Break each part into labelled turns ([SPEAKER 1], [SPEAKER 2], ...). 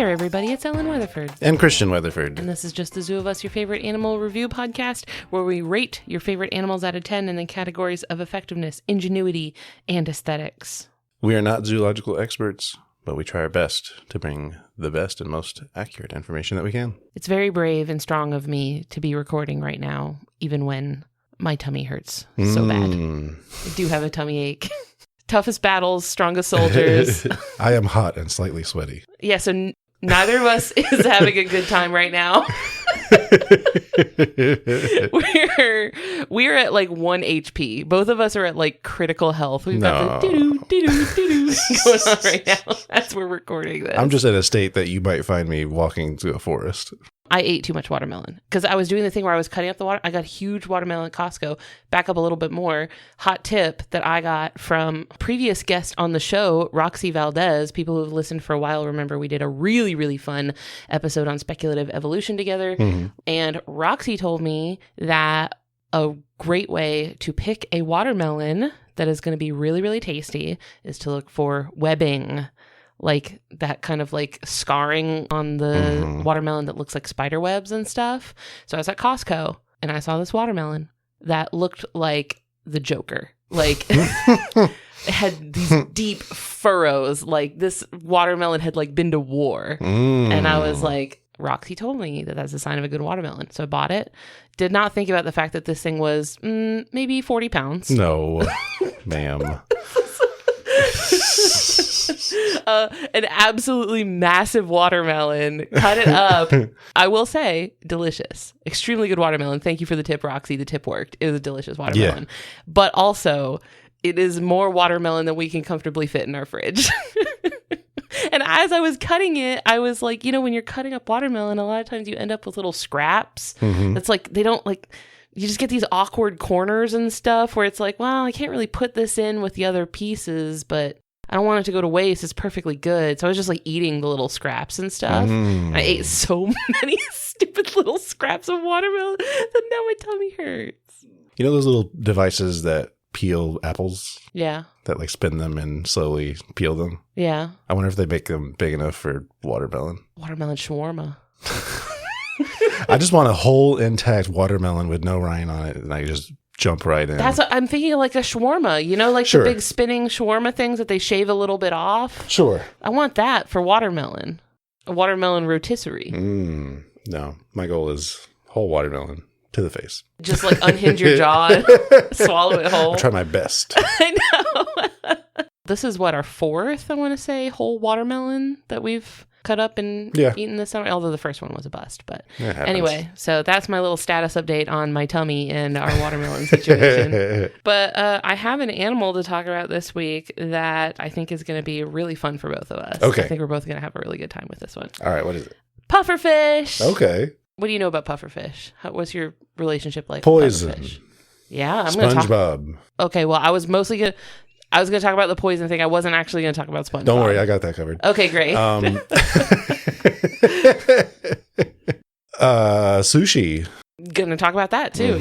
[SPEAKER 1] there, everybody. It's Ellen Weatherford.
[SPEAKER 2] And Christian Weatherford.
[SPEAKER 1] And this is Just the Zoo of Us, your favorite animal review podcast, where we rate your favorite animals out of 10 in the categories of effectiveness, ingenuity, and aesthetics.
[SPEAKER 2] We are not zoological experts, but we try our best to bring the best and most accurate information that we can.
[SPEAKER 1] It's very brave and strong of me to be recording right now, even when my tummy hurts so bad. I do have a tummy ache. Toughest battles, strongest soldiers.
[SPEAKER 2] I am hot and slightly sweaty.
[SPEAKER 1] Yeah, so neither of us is having a good time right now. We're at like 1 HP. Both of us are at like critical health. We've got the doo-doo going on right now. That's where we're recording this.
[SPEAKER 2] I'm just in a state that you might find me walking through a forest.
[SPEAKER 1] I ate too much watermelon because I was doing the thing where I was cutting up the water. I got huge watermelon at Costco. Back up a little bit more. Hot tip that I got from previous guest on the show, Roxy Valdez. People who've listened for a while remember we did a really, really fun episode on speculative evolution together. Mm-hmm. And Roxy told me that a great way to pick a watermelon that is going to be really, really tasty is to look for webbing. Like that kind of like scarring on the watermelon that looks like spider webs and stuff. So I was at Costco and I saw this watermelon that looked like the Joker. Like it had these deep furrows. Like this watermelon had like been to war. And I was like, Roxy told me that that's a sign of a good watermelon. So I bought it. Did not think about the fact that this thing was maybe 40 pounds.
[SPEAKER 2] No, ma'am.
[SPEAKER 1] An absolutely massive watermelon. Cut it up. I will say, delicious. Extremely good watermelon. Thank you for the tip, Roxy. The tip worked. It was a delicious watermelon. Yeah. But also, it is more watermelon than we can comfortably fit in our fridge. And as I was cutting it, I was like, you know, when you're cutting up watermelon, a lot of times you end up with little scraps. It's like, they don't like... You just get these awkward corners and stuff where it's like, well, I can't really put this in with the other pieces, but I don't want it to go to waste. It's perfectly good. So I was just like eating the little scraps and stuff. I ate so many stupid little scraps of watermelon that now my tummy hurts.
[SPEAKER 2] You know those little devices that peel apples?
[SPEAKER 1] Yeah.
[SPEAKER 2] That like spin them and slowly peel them?
[SPEAKER 1] Yeah.
[SPEAKER 2] I wonder if they make them big enough for watermelon.
[SPEAKER 1] Watermelon shawarma.
[SPEAKER 2] I just want a whole intact watermelon with no rind on it, and I just jump right in.
[SPEAKER 1] That's what I'm thinking, like a shawarma, you know, like the big spinning shawarma things that they shave a little bit off.
[SPEAKER 2] Sure.
[SPEAKER 1] I want that for watermelon. A watermelon rotisserie.
[SPEAKER 2] No, my goal is whole watermelon to the face.
[SPEAKER 1] Just like unhinge your jaw and swallow it whole.
[SPEAKER 2] I'll try my best.
[SPEAKER 1] I know. This is what, our fourth, I want to say, whole watermelon that we've cut up and eaten this summer. Although the first one was a bust. But anyway, so that's my little status update on my tummy and our watermelon situation. But I have an animal to talk about this week that I think is going to be really fun for both of us.
[SPEAKER 2] Okay.
[SPEAKER 1] I think we're both going to have a really good time with this one.
[SPEAKER 2] All right, what is it?
[SPEAKER 1] Pufferfish.
[SPEAKER 2] Okay.
[SPEAKER 1] What do you know about pufferfish? What's your relationship like
[SPEAKER 2] Poison.
[SPEAKER 1] with pufferfish? Yeah, I'm going to talk.
[SPEAKER 2] SpongeBob.
[SPEAKER 1] Okay, well, I was going to talk about the poison thing. I wasn't actually going to talk about SpongeBob.
[SPEAKER 2] Don't worry, I got that covered.
[SPEAKER 1] Okay, great.
[SPEAKER 2] Sushi.
[SPEAKER 1] Going to talk about that too,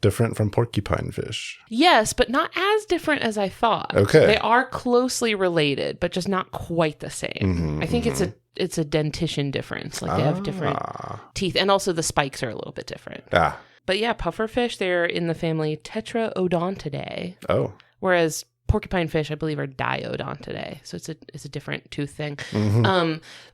[SPEAKER 2] Different from porcupine fish.
[SPEAKER 1] Yes, but not as different as I thought.
[SPEAKER 2] Okay.
[SPEAKER 1] They are closely related, but just not quite the same. I think it's a dentition difference. Like they have different teeth, and also the spikes are a little bit different. But yeah, pufferfish, they're in the family Tetraodontidae. Oh. Whereas porcupine fish, I believe, are Diodontidae. So it's a different tooth thing.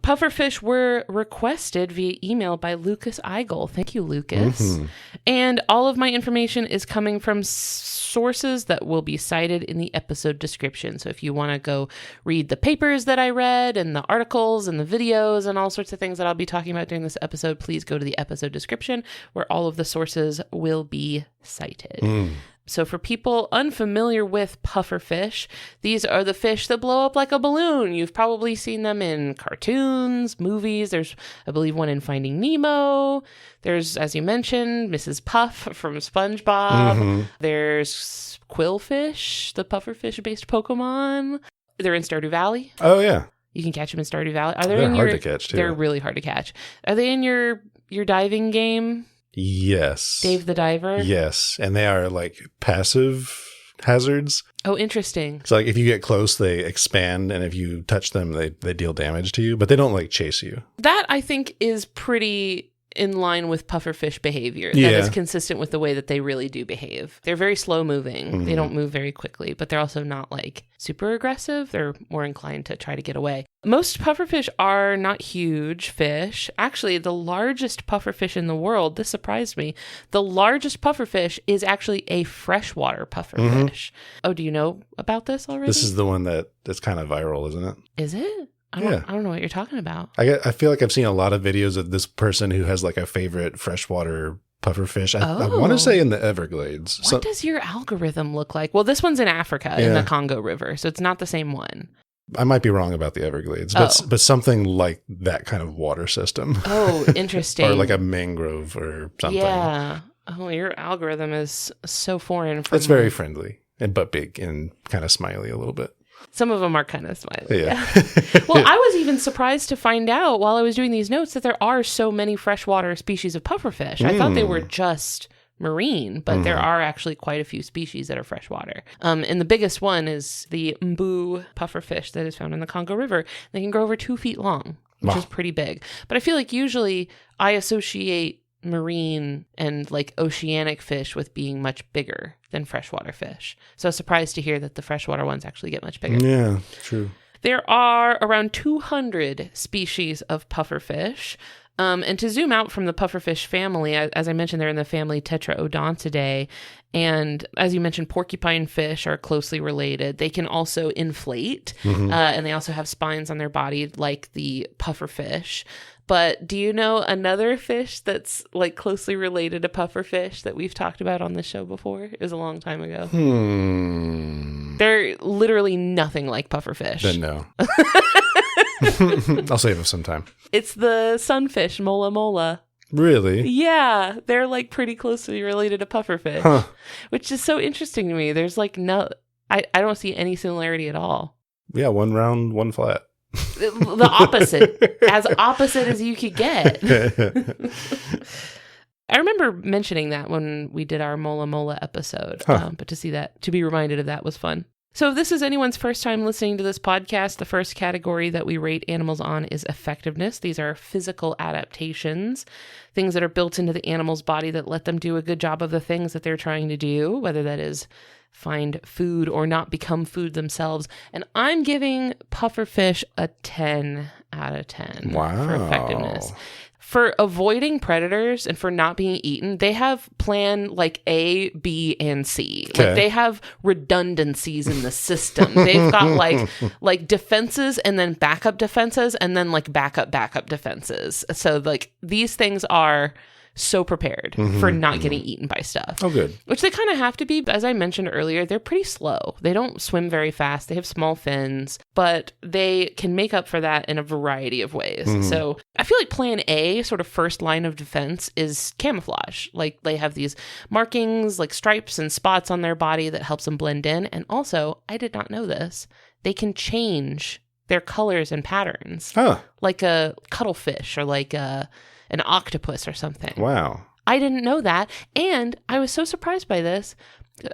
[SPEAKER 1] Pufferfish were requested via email by Lucas Eigel. Thank you, Lucas. And all of my information is coming from sources that will be cited in the episode description. So if you want to go read the papers that I read and the articles and the videos and all sorts of things that I'll be talking about during this episode, please go to the episode description where all of the sources will be cited. So for people unfamiliar with pufferfish, these are the fish that blow up like a balloon. You've probably seen them in cartoons, movies. There's, I believe, one in Finding Nemo. There's, as you mentioned, Mrs. Puff from SpongeBob. There's Quillfish, the pufferfish-based Pokemon. They're in Stardew Valley.
[SPEAKER 2] Oh, yeah.
[SPEAKER 1] You can catch them in Stardew Valley.
[SPEAKER 2] They're hard to catch, too.
[SPEAKER 1] They're really hard to catch. Are they in your diving game?
[SPEAKER 2] Yes.
[SPEAKER 1] Dave the Diver?
[SPEAKER 2] Yes. And they are like passive hazards.
[SPEAKER 1] Oh, interesting.
[SPEAKER 2] So like if you get close, they expand, and if you touch them, they deal damage to you, but they don't like chase you.
[SPEAKER 1] That I think is pretty in line with pufferfish behavior.
[SPEAKER 2] Yeah.
[SPEAKER 1] That is consistent with the way that they really do behave. They're very slow moving. Mm-hmm. They don't move very quickly, but they're also not like super aggressive. They're more inclined to try to get away. Most pufferfish are not huge fish. Actually, the largest pufferfish in the world, this surprised me, the largest pufferfish is actually a freshwater pufferfish. Mm-hmm. Oh, do you know about this already?
[SPEAKER 2] This is the one that's kind of viral, isn't it?
[SPEAKER 1] Is it? I don't know what you're talking about.
[SPEAKER 2] I feel like I've seen a lot of videos of this person who has like a favorite freshwater pufferfish. I want to say in the Everglades.
[SPEAKER 1] What does your algorithm look like? Well, this one's in Africa, in the Congo River, so it's not the same one.
[SPEAKER 2] I might be wrong about the Everglades, but something like that kind of water system.
[SPEAKER 1] Oh, interesting.
[SPEAKER 2] Or like a mangrove or something.
[SPEAKER 1] Yeah. Oh, your algorithm is so foreign.
[SPEAKER 2] It's very friendly, but big and kind of smiley a little bit.
[SPEAKER 1] Some of them are kind of smiley.
[SPEAKER 2] Yeah.
[SPEAKER 1] Well, I was even surprised to find out while I was doing these notes that there are so many freshwater species of pufferfish. I thought they were just marine, but there are actually quite a few species that are freshwater. And the biggest one is the mbu pufferfish that is found in the Congo River. They can grow over 2 feet long, which is pretty big. But I feel like usually I associate marine and like oceanic fish with being much bigger than freshwater fish. So I was surprised to hear that the freshwater ones actually get much bigger.
[SPEAKER 2] Yeah, true.
[SPEAKER 1] There are around 200 species of pufferfish. And to zoom out from the pufferfish family, as I mentioned, they're in the family Tetraodontidae. And as you mentioned, porcupine fish are closely related. They can also inflate, and they also have spines on their body like the pufferfish. But do you know another fish that's like closely related to pufferfish that we've talked about on this show before? It was a long time ago. They're literally nothing like pufferfish.
[SPEAKER 2] Then no. I'll save it some time.
[SPEAKER 1] It's the sunfish, mola mola.
[SPEAKER 2] Really?
[SPEAKER 1] Yeah, they're like pretty closely related to pufferfish, which is so interesting to me. There's like I don't see any similarity at all.
[SPEAKER 2] Yeah, one round, one flat.
[SPEAKER 1] The opposite. As opposite as you could get. I remember mentioning that when we did our Mola Mola episode, but to be reminded of that was fun. So if this is anyone's first time listening to this podcast, the first category that we rate animals on is effectiveness. These are physical adaptations, things that are built into the animal's body that let them do a good job of the things that they're trying to do, whether that is find food or not become food themselves. And I'm giving pufferfish a 10 out of 10 for effectiveness. For avoiding predators and for not being eaten, they have plan like A, B, and C. Okay. Like they have redundancies in the system. They've got like defenses and then backup defenses and then like backup defenses. So like these things are so prepared for not getting eaten by stuff.
[SPEAKER 2] Oh, good. Which
[SPEAKER 1] they kind of have to be. As I mentioned earlier, they're pretty slow. They don't swim very fast. They have small fins, but they can make up for that in a variety of ways. So I feel like plan A, sort of first line of defense, is camouflage. Like they have these markings, like stripes and spots on their body that helps them blend in. And also, I did not know this, they can change their colors and patterns. Like a cuttlefish or like an octopus or something.
[SPEAKER 2] Wow.
[SPEAKER 1] I didn't know that. And I was so surprised by this.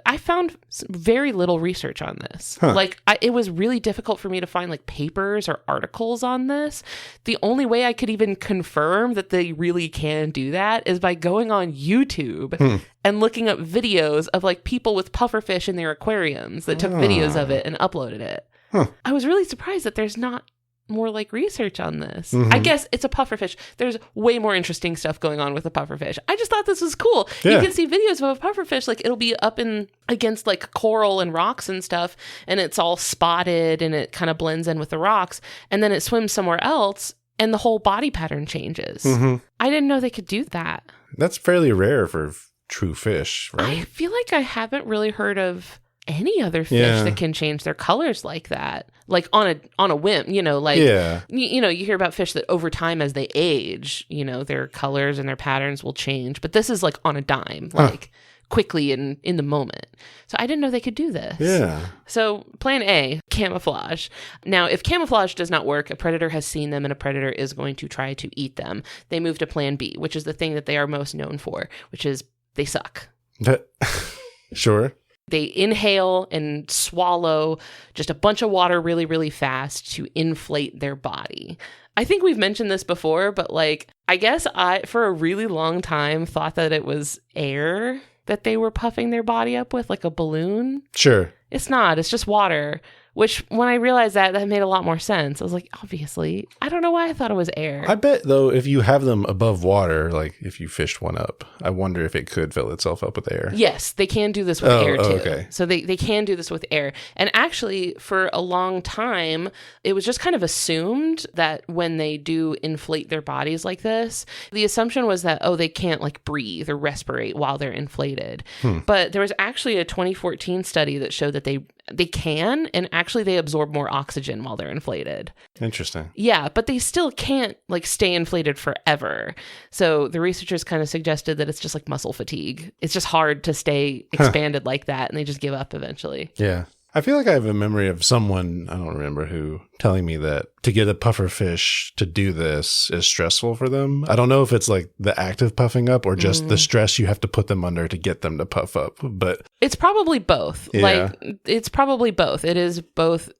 [SPEAKER 1] I found very little research on this. Like it was really difficult for me to find like papers or articles on this. The only way I could even confirm that they really can do that is by going on YouTube and looking up videos of like people with pufferfish in their aquariums that took videos of it and uploaded it. I was really surprised that there's not more like research on this. I guess it's a pufferfish. There's way more interesting stuff going on with a pufferfish. I just thought this was cool. Yeah. You can see videos of a pufferfish, like it'll be up in against like coral and rocks and stuff, and it's all spotted and it kind of blends in with the rocks, and then it swims somewhere else and the whole body pattern changes. I didn't know they could do that. That's
[SPEAKER 2] fairly rare for true fish, right?
[SPEAKER 1] I feel like I haven't really heard of any other fish that can change their colors like that, like on a whim, you know, like, you know, you hear about fish that over time as they age, you know, their colors and their patterns will change, but this is like on a dime, like quickly in the moment. So I didn't know they could do this.
[SPEAKER 2] Yeah.
[SPEAKER 1] So plan A, camouflage. Now, if camouflage does not work, a predator has seen them and a predator is going to try to eat them. They move to plan B, which is the thing that they are most known for, which is they suck.
[SPEAKER 2] Sure.
[SPEAKER 1] They inhale and swallow just a bunch of water really, really fast to inflate their body. I think we've mentioned this before, but like, I guess I, for a really long time, thought that it was air that they were puffing their body up with, like a balloon.
[SPEAKER 2] Sure.
[SPEAKER 1] It's not. It's just water. Which, when I realized that made a lot more sense. I was like, obviously. I don't know why I thought it was air.
[SPEAKER 2] I bet, though, if you have them above water, like if you fished one up, I wonder if it could fill itself up with air.
[SPEAKER 1] Yes, they can do this with air, too.
[SPEAKER 2] Okay.
[SPEAKER 1] So they can do this with air. And actually, for a long time, it was just kind of assumed that when they do inflate their bodies like this, the assumption was that, they can't like breathe or respirate while they're inflated. But there was actually a 2014 study that showed that they can, and actually they absorb more oxygen while they're inflated.
[SPEAKER 2] Interesting.
[SPEAKER 1] Yeah, but they still can't like stay inflated forever. So the researchers kind of suggested that it's just like muscle fatigue. It's just hard to stay expanded like that, and they just give up eventually.
[SPEAKER 2] Yeah. I feel like I have a memory of someone, I don't remember who, telling me that to get a pufferfish to do this is stressful for them. I don't know if it's like the act of puffing up or just the stress you have to put them under to get them to puff up, but
[SPEAKER 1] it's probably both.
[SPEAKER 2] Yeah.
[SPEAKER 1] Like, it's probably both. It is both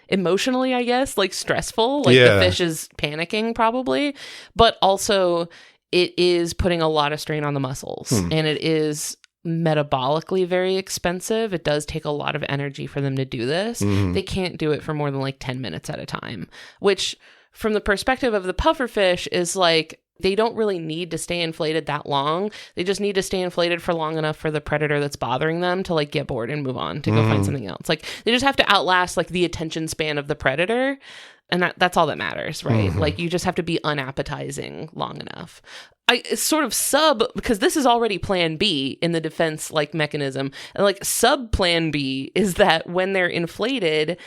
[SPEAKER 1] emotionally, I guess, like stressful, like the fish is panicking probably, but also it is putting a lot of strain on the muscles, and it is metabolically very expensive. It does take a lot of energy for them to do this. They can't do it for more than like 10 minutes at a time, which from the perspective of the pufferfish is like, they don't really need to stay inflated that long. They just need to stay inflated for long enough for the predator that's bothering them to like get bored and move on to go find something else. Like they just have to outlast like the attention span of the predator. And that's all that matters, right? Like you just have to be unappetizing long enough. It's sort of because this is already plan B in the defense like mechanism. And like sub plan B is that when they're inflated,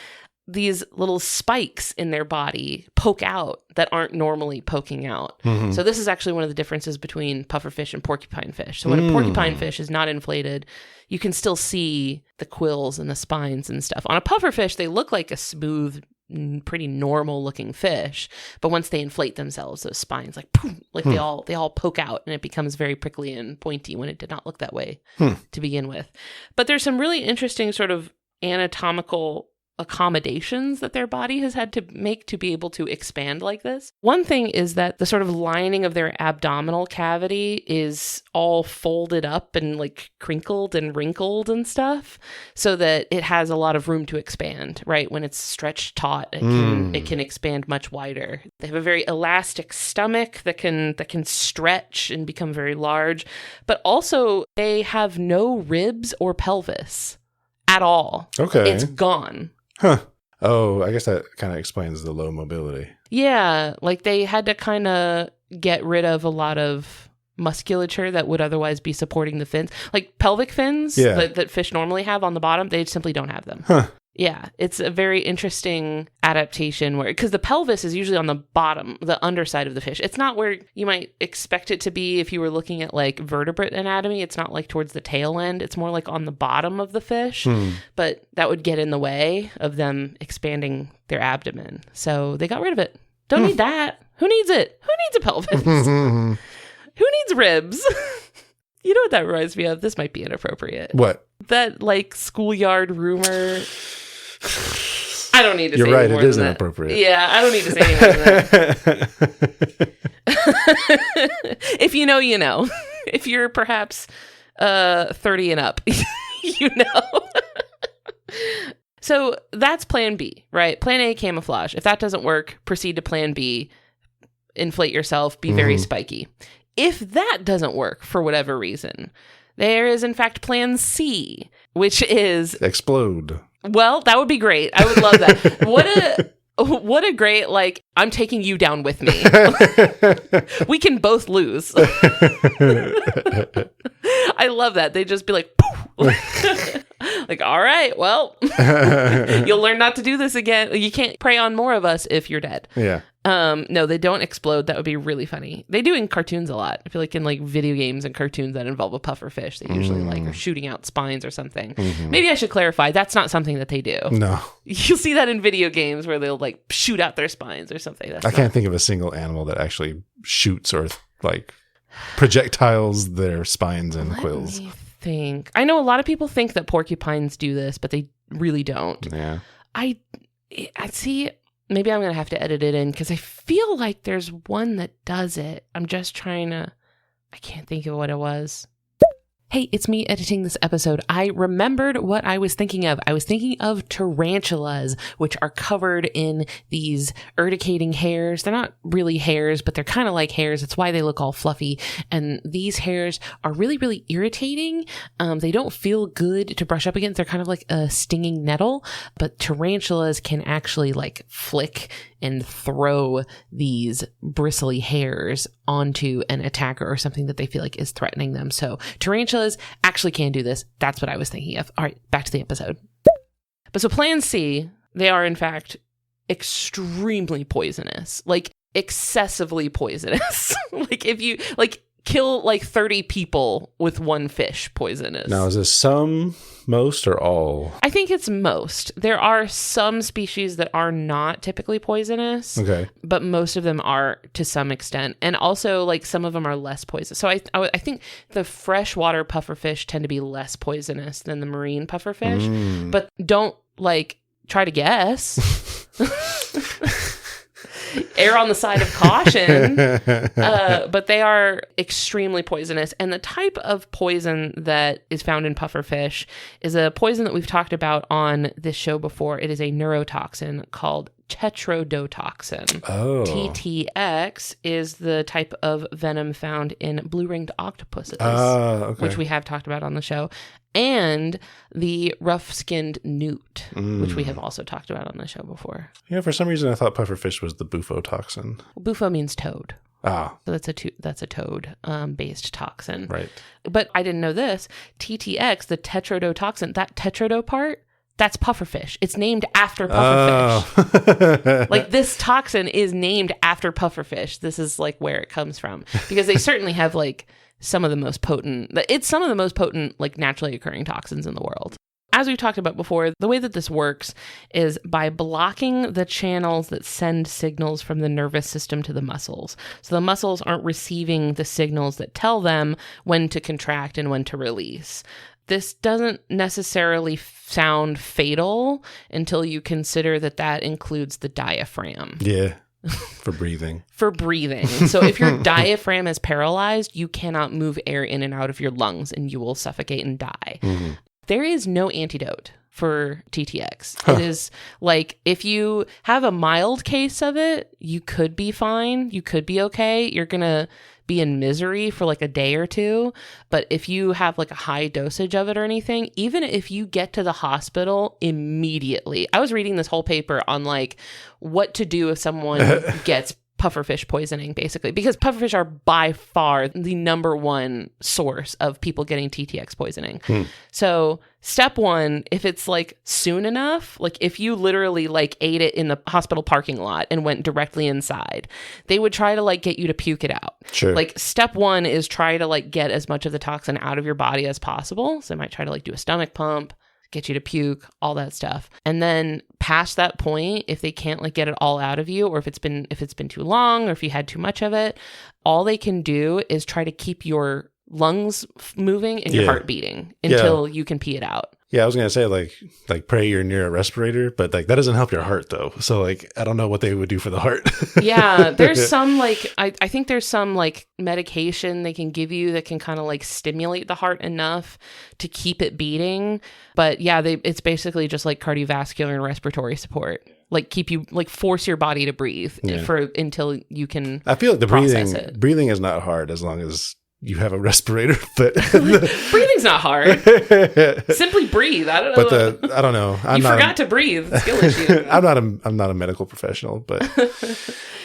[SPEAKER 1] these little spikes in their body poke out that aren't normally poking out. So this is actually one of the differences between pufferfish and porcupine fish. So when a porcupine fish is not inflated, you can still see the quills and the spines and stuff. On a pufferfish, they look like a smooth, pretty normal looking fish, but once they inflate themselves, those spines like poof, like they all poke out, and it becomes very prickly and pointy when it did not look that way to begin with. But there's some really interesting sort of anatomical accommodations that their body has had to make to be able to expand like this. One thing is that the sort of lining of their abdominal cavity is all folded up and like crinkled and wrinkled and stuff, so that it has a lot of room to expand, right? When it's stretched taut, it can expand much wider. They have a very elastic stomach that can stretch and become very large, but also they have no ribs or pelvis at all.
[SPEAKER 2] Okay.
[SPEAKER 1] It's gone.
[SPEAKER 2] Huh. Oh, I guess that kind of explains the low mobility.
[SPEAKER 1] Yeah, like they had to kind of get rid of a lot of musculature that would otherwise be supporting the fins. Like pelvic fins that fish normally have on the bottom, they simply don't have them.
[SPEAKER 2] Huh.
[SPEAKER 1] Yeah, it's a very interesting adaptation where, because the pelvis is usually on the bottom, the underside of the fish. It's not where you might expect it to be if you were looking at like vertebrate anatomy. It's not like towards the tail end. It's more like on the bottom of the fish, but that would get in the way of them expanding their abdomen. So they got rid of it. Don't need that. Who needs it? Who needs a pelvis? Who needs ribs? You know what that reminds me of? This might be inappropriate.
[SPEAKER 2] What?
[SPEAKER 1] That like schoolyard rumor. I don't need to say
[SPEAKER 2] You're right,
[SPEAKER 1] any more
[SPEAKER 2] it is
[SPEAKER 1] than
[SPEAKER 2] inappropriate.
[SPEAKER 1] That. Yeah, I don't need to say any more than that. If you know, you know. If you're perhaps 30 and up, you know. So that's plan B, right? Plan A, camouflage. If that doesn't work, proceed to plan B. Inflate yourself, be very spiky. If that doesn't work for whatever reason, there is in fact plan C, which is
[SPEAKER 2] explode.
[SPEAKER 1] Well, that would be great. I would love that. What a great, like, I'm taking you down with me. We can both lose. I love that. They just be like, poof. Like, all right, well, you'll learn not to do this again. You can't prey on more of us if you're dead.
[SPEAKER 2] Yeah.
[SPEAKER 1] No, they don't explode. That would be really funny. They do in cartoons a lot. I feel like in like video games and cartoons that involve a pufferfish, they usually like are shooting out spines or something. Maybe I should clarify. That's not something that they do.
[SPEAKER 2] No.
[SPEAKER 1] You'll see that in video games where they'll like shoot out their spines or something.
[SPEAKER 2] I can't think of a single animal that actually shoots or like projectiles their spines and quills.
[SPEAKER 1] Let me think. I know a lot of people think that porcupines do this, but they really don't.
[SPEAKER 2] Yeah.
[SPEAKER 1] I see. Maybe I'm going to have to edit it in because I feel like there's one that does it. I'm just trying to. I can't think of what it was. Hey, it's me editing this episode. I remembered what I was thinking of. I was thinking of tarantulas, which are covered in these urticating hairs. They're not really hairs, but they're kind of like hairs. It's why they look all fluffy. And these hairs are really, really irritating. They don't feel good to brush up against. They're kind of like a stinging nettle, but tarantulas can actually like flick and throw these bristly hairs onto an attacker or something that they feel like is threatening them. So tarantulas actually can do this. That's what I was thinking of. All right, back to the episode. But so Plan C, they are in fact extremely poisonous, like excessively poisonous. Like if you like kill like 30 people with one fish poisonous.
[SPEAKER 2] Now, is this some, most, or all?
[SPEAKER 1] I think it's most. There are some species that are not typically poisonous.
[SPEAKER 2] Okay.
[SPEAKER 1] But most of them are to some extent. And also, like, some of them are less poisonous. So I think the freshwater pufferfish tend to be less poisonous than the marine pufferfish. But don't, like, try to guess. Err on the side of caution, but they are extremely poisonous. And the type of poison that is found in pufferfish is a poison that we've talked about on this show before. It is a neurotoxin called tetrodotoxin.
[SPEAKER 2] Oh.
[SPEAKER 1] TTX is the type of venom found in blue-ringed octopuses,
[SPEAKER 2] okay.
[SPEAKER 1] which we have talked about on the show, and the rough-skinned newt, which we have also talked about on the show before.
[SPEAKER 2] Yeah, for some reason I thought pufferfish was the bufotoxin.
[SPEAKER 1] Bufo means toad.
[SPEAKER 2] Ah.
[SPEAKER 1] So that's a toad based toxin.
[SPEAKER 2] Right.
[SPEAKER 1] But I didn't know this. TTX, the tetrodotoxin, that tetrodo part, that's pufferfish. It's named after pufferfish.
[SPEAKER 2] Oh.
[SPEAKER 1] Like this toxin is named after pufferfish. This is like where it comes from. Because they certainly have like some of the most potent, like naturally occurring toxins in the world. As we've talked about before, the way that this works is by blocking the channels that send signals from the nervous system to the muscles. So the muscles aren't receiving the signals that tell them when to contract and when to release. This doesn't necessarily sound fatal until you consider that includes the diaphragm.
[SPEAKER 2] Yeah. For breathing.
[SPEAKER 1] For breathing. So if your diaphragm is paralyzed, you cannot move air in and out of your lungs and you will suffocate and die. Mm-hmm. There is no antidote for TTX. It is like if you have a mild case of it, you could be fine. You could be okay. You're going to be in misery for like a day or two. But if you have like a high dosage of it or anything, even if you get to the hospital immediately, I was reading this whole paper on like what to do if someone gets pufferfish poisoning, basically, because pufferfish are by far the number one source of people getting TTX poisoning. So step one, if it's like soon enough, like if you literally like ate it in the hospital parking lot and went directly inside, they would try to like get you to puke it out.
[SPEAKER 2] Sure.
[SPEAKER 1] Like step one is try to like get as much of the toxin out of your body as possible. So they might try to like do a stomach pump, get you to puke, all that stuff. And then past that point, if they can't like get it all out of you, or if it's been too long, or if you had too much of it, all they can do is try to keep your lungs moving and your heart beating until you can pee it out.
[SPEAKER 2] Yeah, I was going to say like pray you're near a respirator, but like that doesn't help your heart though. So like I don't know what they would do for the heart.
[SPEAKER 1] Yeah, there's some like I think there's some like medication they can give you that can kind of like stimulate the heart enough to keep it beating. But yeah, it's basically just like cardiovascular and respiratory support. Like keep you like force your body to breathe until you can.
[SPEAKER 2] I feel like the breathing is not hard as long as you have a respirator, but
[SPEAKER 1] breathing's not hard. Simply breathe. I don't know.
[SPEAKER 2] But I don't know.
[SPEAKER 1] You forgot to breathe. Skill issue.
[SPEAKER 2] I'm not a medical professional, but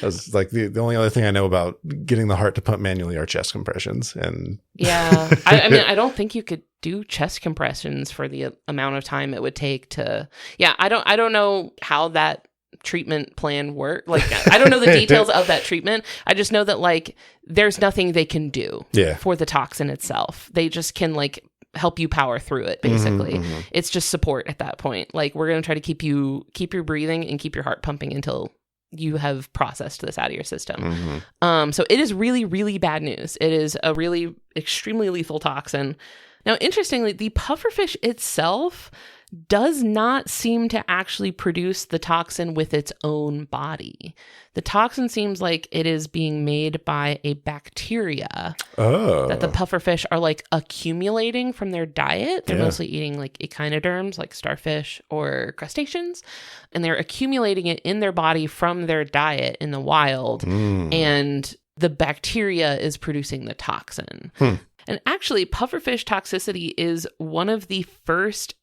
[SPEAKER 2] that's like the only other thing I know about getting the heart to pump manually are chest compressions. And
[SPEAKER 1] yeah, I mean, I don't think you could do chest compressions for the amount of time it would take to. Yeah, I don't know how that treatment plan work. Like I don't know the details of that treatment. I just know that like there's nothing they can do for the toxin itself. They just can like help you power through it basically. It's just support at that point. Like we're going to try to keep your breathing and keep your heart pumping until you have processed this out of your system. So it is really, really bad news. It is a really extremely lethal toxin. Now, interestingly, the pufferfish itself does not seem to actually produce the toxin with its own body. The toxin seems like it is being made by a bacteria that the pufferfish are like accumulating from their diet. They're mostly eating like echinoderms, like starfish or crustaceans, and they're accumulating it in their body from their diet in the wild. And the bacteria is producing the toxin. And actually, pufferfish toxicity is one of the first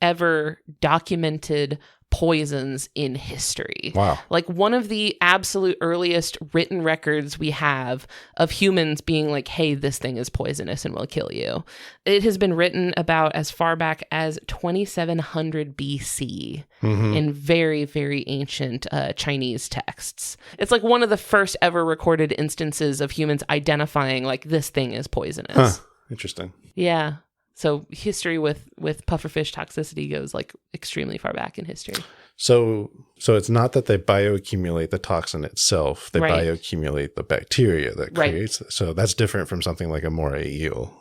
[SPEAKER 1] ever documented poisons in history.
[SPEAKER 2] Wow.
[SPEAKER 1] Like one of the absolute earliest written records we have of humans being like, hey, this thing is poisonous and will kill you. It has been written about as far back as 2700 BC in very, very ancient Chinese texts. It's like one of the first ever recorded instances of humans identifying like this thing is poisonous.
[SPEAKER 2] Interesting.
[SPEAKER 1] Yeah. So history with pufferfish toxicity goes like extremely far back in history.
[SPEAKER 2] So it's not that they bioaccumulate the toxin itself. They bioaccumulate the bacteria that creates it. So that's different from something like a moray eel.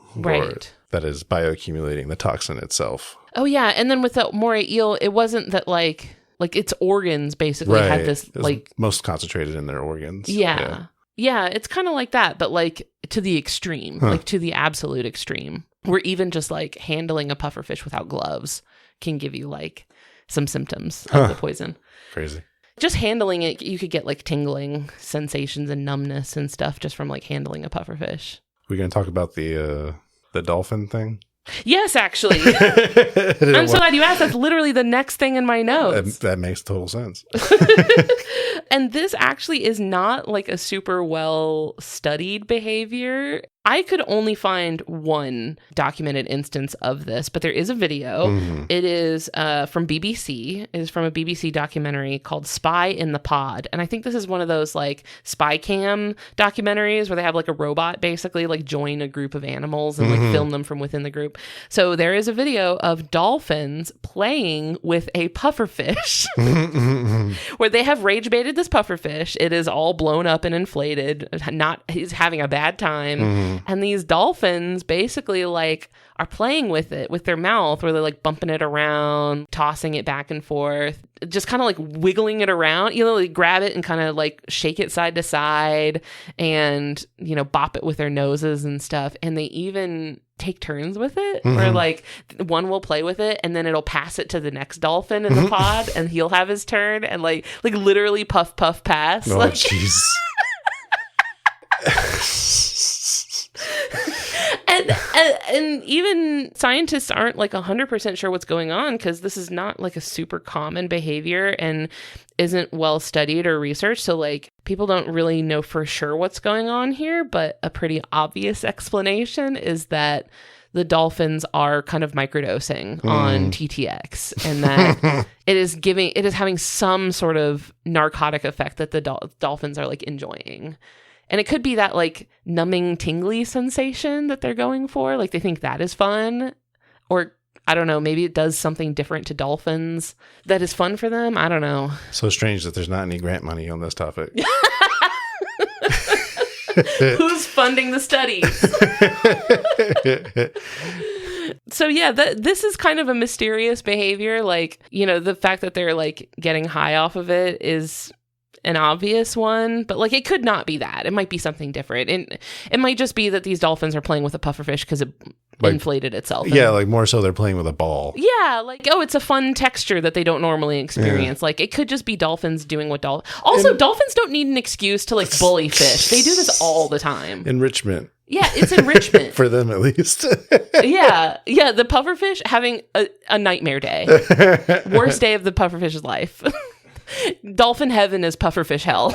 [SPEAKER 2] That is bioaccumulating the toxin itself.
[SPEAKER 1] Oh, yeah. And then with the moray eel, it wasn't that like its organs basically had this like...
[SPEAKER 2] most concentrated in their organs.
[SPEAKER 1] Yeah, it's kind of like that, but like to the extreme, like to the absolute extreme. Where even just like handling a pufferfish without gloves can give you like some symptoms of the poison.
[SPEAKER 2] Crazy.
[SPEAKER 1] Just handling it, you could get like tingling sensations and numbness and stuff just from like handling a pufferfish.
[SPEAKER 2] We're going to talk about the dolphin thing?
[SPEAKER 1] Yes, actually. I'm so glad you asked. That's literally the next thing in my notes.
[SPEAKER 2] That makes total sense.
[SPEAKER 1] And this actually is not like a super well studied behavior. I could only find one documented instance of this, but there is a video. It is from BBC. It is from a BBC documentary called Spy in the Pod. And I think this is one of those like spy cam documentaries where they have like a robot basically like join a group of animals and like film them from within the group. So there is a video of dolphins playing with a pufferfish where they have rage baited this pufferfish. It is all blown up and inflated. He's having a bad time. And these dolphins basically like are playing with it with their mouth where they're like bumping it around, tossing it back and forth, just kind of like wiggling it around, you know, like grab it and kind of like shake it side to side and, you know, bop it with their noses and stuff. And they even take turns with it where like one will play with it and then it'll pass it to the next dolphin in the pod and he'll have his turn and like literally puff, puff, pass.
[SPEAKER 2] Oh,
[SPEAKER 1] like,
[SPEAKER 2] jeez.
[SPEAKER 1] And even scientists aren't like 100% sure what's going on because this is not like a super common behavior and isn't well studied or researched. So like people don't really know for sure what's going on here. But a pretty obvious explanation is that the dolphins are kind of microdosing on TTX and that it is having some sort of narcotic effect that the dolphins are like enjoying. And it could be that like numbing tingly sensation that they're going for. Like they think that is fun. Or I don't know, maybe it does something different to dolphins that is fun for them. I don't know.
[SPEAKER 2] So strange that there's not any grant money on this topic.
[SPEAKER 1] Who's funding the studies? So yeah, this is kind of a mysterious behavior. Like, you know, the fact that they're like getting high off of it is an obvious one, but like it could not be that. It might be something different. And it might just be that these dolphins are playing with a pufferfish because it inflated itself.
[SPEAKER 2] Yeah, like more so they're playing with a ball.
[SPEAKER 1] Yeah, like, oh, it's a fun texture that they don't normally experience. Yeah. Like it could just be dolphins doing what dolphins don't need an excuse to like bully fish. They do this all the time.
[SPEAKER 2] Enrichment.
[SPEAKER 1] Yeah, it's enrichment.
[SPEAKER 2] For them, at least.
[SPEAKER 1] Yeah. The pufferfish having a nightmare day. Worst day of the pufferfish's life. Dolphin heaven is pufferfish hell.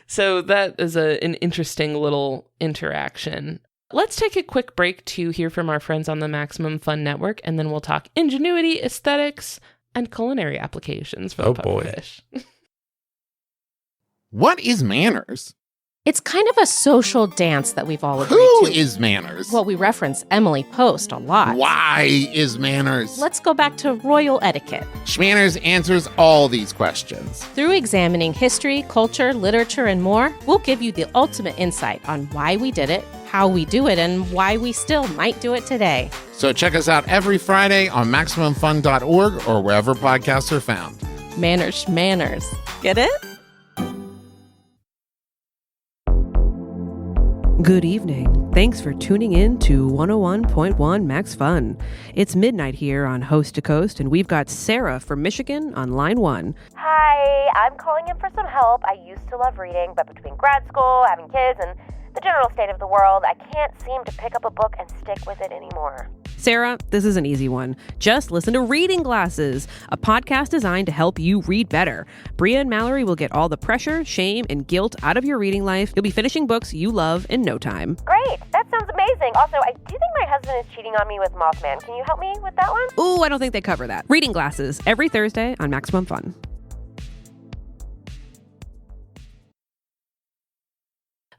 [SPEAKER 1] So that is an interesting little interaction. Let's take a quick break to hear from our friends on the Maximum Fun Network, and then we'll talk ingenuity, aesthetics, and culinary applications for the pufferfish.
[SPEAKER 3] What is manners?
[SPEAKER 4] It's kind of a social dance that we've all agreed
[SPEAKER 3] Who
[SPEAKER 4] to.
[SPEAKER 3] is manners?
[SPEAKER 4] Well, we reference Emily Post a lot.
[SPEAKER 3] Why is manners?
[SPEAKER 4] Let's go back to royal etiquette.
[SPEAKER 3] Schmanners answers all these questions.
[SPEAKER 4] Through examining history, culture, literature, and more, we'll give you the ultimate insight on why we did it, how we do it and why we still might do it today.
[SPEAKER 3] So check us out every Friday on MaximumFun.org or wherever podcasts are found.
[SPEAKER 4] Manners, manners. Get it?
[SPEAKER 5] Good evening. Thanks for tuning in to 101.1 Max Fun. It's midnight here on Host to Coast, and we've got Sarah from Michigan on line 1.
[SPEAKER 6] Hi, I'm calling in for some help. I used to love reading, but between grad school, having kids, and the general state of the world, I can't seem to pick up a book and stick with it anymore.
[SPEAKER 5] Sarah, this is an easy one. Just listen to Reading Glasses, a podcast designed to help you read better. Bria and Mallory will get all the pressure, shame, and guilt out of your reading life. You'll be finishing books you love in no time.
[SPEAKER 6] Great, that sounds amazing. Also, I do think my husband is cheating on me with Mothman. Can you help me with that one?
[SPEAKER 5] Ooh, I don't think they cover that. Reading Glasses, every Thursday on Maximum Fun.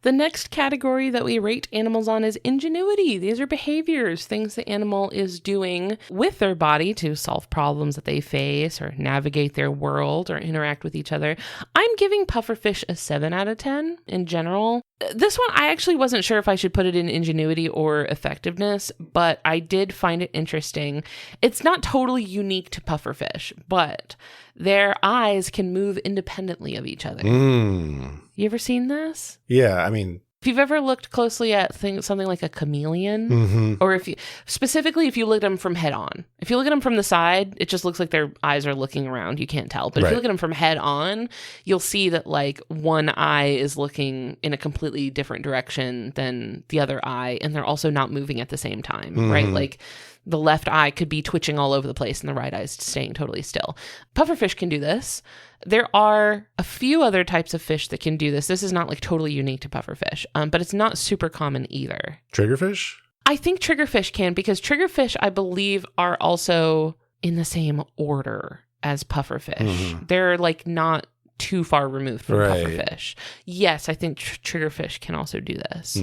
[SPEAKER 1] The next category that we rate animals on is ingenuity. These are behaviors, things the animal is doing with their body to solve problems that they face or navigate their world or interact with each other. I'm giving pufferfish a 7 out of 10 in general. This one, I actually wasn't sure if I should put it in ingenuity or effectiveness, but I did find it interesting. It's not totally unique to pufferfish, but their eyes can move independently of each other. You ever seen this?
[SPEAKER 2] Yeah, I mean,
[SPEAKER 1] if you've ever looked closely at something like a chameleon, or if you look at them from head on, if you look at them from the side, it just looks like their eyes are looking around. You can't tell. But if you look at them from head on, you'll see that like one eye is looking in a completely different direction than the other eye, and they're also not moving at the same time, right? Like the left eye could be twitching all over the place and the right eye is staying totally still. Pufferfish can do this. There are a few other types of fish that can do this. This is not like totally unique to pufferfish, but it's not super common either.
[SPEAKER 2] Triggerfish?
[SPEAKER 1] I think triggerfish can, because triggerfish, I believe, are also in the same order as pufferfish. They're like not too far removed from pufferfish. Yes, I think triggerfish can also do this.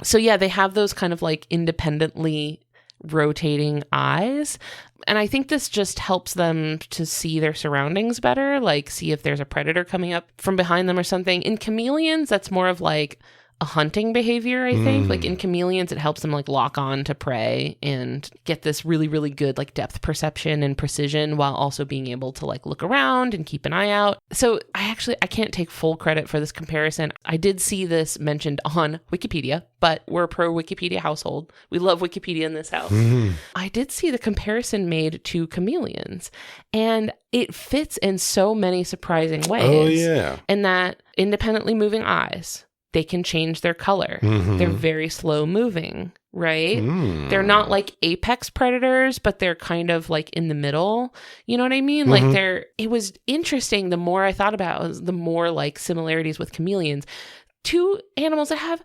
[SPEAKER 1] So yeah, they have those kind of like independently rotating eyes. And I think this just helps them to see their surroundings better, like see if there's a predator coming up from behind them or something. In chameleons, that's more of like a hunting behavior, I think. Like in chameleons, it helps them like lock on to prey and get this really, really good like depth perception and precision while also being able to like look around and keep an eye out. So I can't take full credit for this comparison. I did see this mentioned on Wikipedia, but we're a pro Wikipedia household. We love Wikipedia in this house. I did see the comparison made to chameleons, and it fits in so many surprising ways.
[SPEAKER 2] Oh, yeah.
[SPEAKER 1] In that independently moving eyes, they can change their color. They're very slow moving, right? They're not like apex predators, but they're kind of like in the middle. You know what I mean? Like it was interesting. The more I thought about it, the more like similarities with chameleons. Two animals that have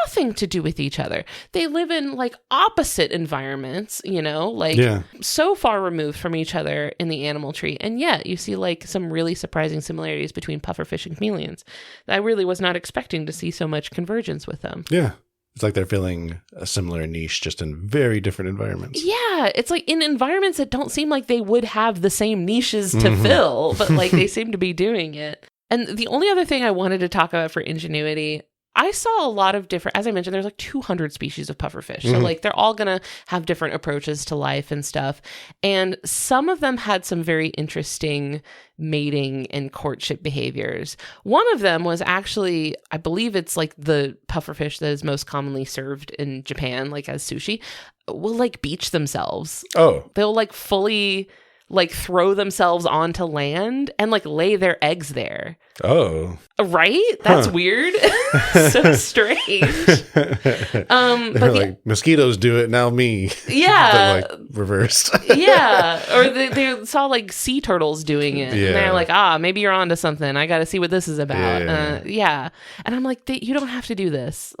[SPEAKER 1] nothing to do with each other. They live in like opposite environments, you know, like so far removed from each other in the animal tree. And yet you see like some really surprising similarities between pufferfish and chameleons. I really was not expecting to see so much convergence with them.
[SPEAKER 2] Yeah. It's like they're filling a similar niche just in very different environments.
[SPEAKER 1] Yeah. It's like in environments that don't seem like they would have the same niches to fill, but like they seem to be doing it. And the only other thing I wanted to talk about for ingenuity, I saw a lot of different, as I mentioned, there's like 200 species of pufferfish. So like they're all going to have different approaches to life and stuff. And some of them had some very interesting mating and courtship behaviors. One of them was actually, I believe it's like the pufferfish that is most commonly served in Japan, like as sushi, will like beach themselves.
[SPEAKER 2] Oh.
[SPEAKER 1] They'll like fully like throw themselves onto land and like lay their eggs there.
[SPEAKER 2] Oh.
[SPEAKER 1] Right? That's weird. So strange. But
[SPEAKER 2] like mosquitoes do it, now me.
[SPEAKER 1] Yeah.
[SPEAKER 2] But like reversed.
[SPEAKER 1] Yeah. Or they saw like sea turtles doing it.
[SPEAKER 2] Yeah.
[SPEAKER 1] And they're like, maybe you're onto something. I got to see what this is about. Yeah. And I'm like, you don't have to do this.